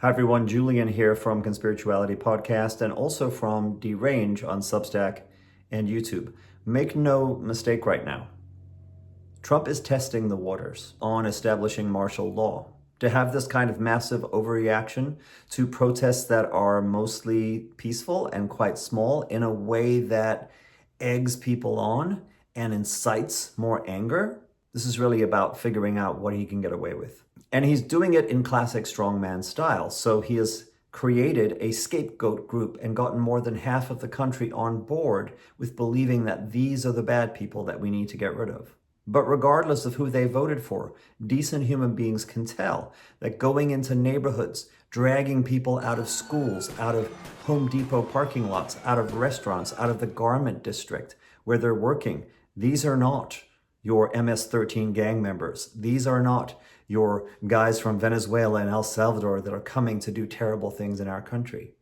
Hi everyone, Julian here from Conspirituality Podcast and also from Derange on Substack and YouTube. Make no mistake right now, Trump is testing the waters on establishing martial law. To have this kind of massive overreaction to protests that are mostly peaceful and quite small in a way that eggs people on and incites more anger, this is really about figuring out what he can get away with. And he's doing it in classic strongman style. So he has created a scapegoat group and gotten more than half of the country on board with believing that these are the bad people that we need to get rid of. But regardless of who they voted for, decent human beings can tell that going into neighborhoods, dragging people out of schools, out of Home Depot parking lots, out of restaurants, out of the garment district where they're working, these are not your MS-13 gang members. These are not your guys from Venezuela and El Salvador that are coming to do terrible things in our country.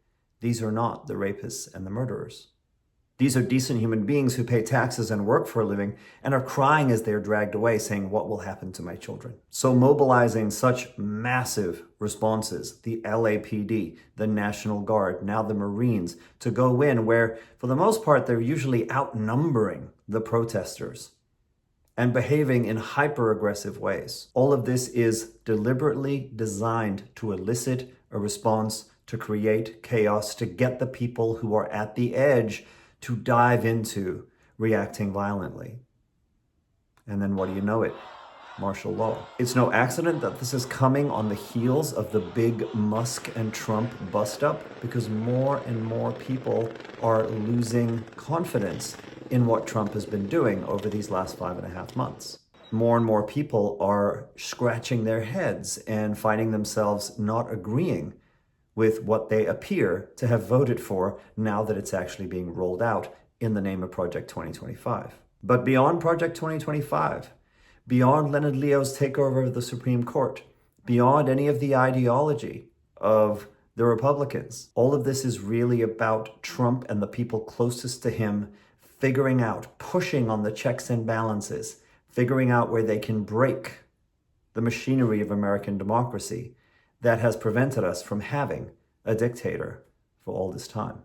These are not the rapists and the murderers. These are decent human beings who pay taxes and work for a living and are crying as they're dragged away saying, what will happen to my children? So mobilizing such massive responses, the LAPD, the National Guard, now the Marines, to go in where, for the most part, they're usually outnumbering the protesters and behaving in hyper-aggressive ways. All of this is deliberately designed to elicit a response, to create chaos, to get the people who are at the edge to dive into reacting violently. And then what do you know it? Martial law. It's no accident that this is coming on the heels of the big Musk and Trump bust-up, because more and more people are losing confidence in what Trump has been doing over these last 5.5 months. More and more people are scratching their heads and finding themselves not agreeing with what they appear to have voted for now that it's actually being rolled out in the name of Project 2025. But beyond Project 2025, beyond Leonard Leo's takeover of the Supreme Court, beyond any of the ideology of the Republicans, all of this is really about Trump and the people closest to him figuring out, pushing on the checks and balances, figuring out where they can break the machinery of American democracy that has prevented us from having a dictator for all this time.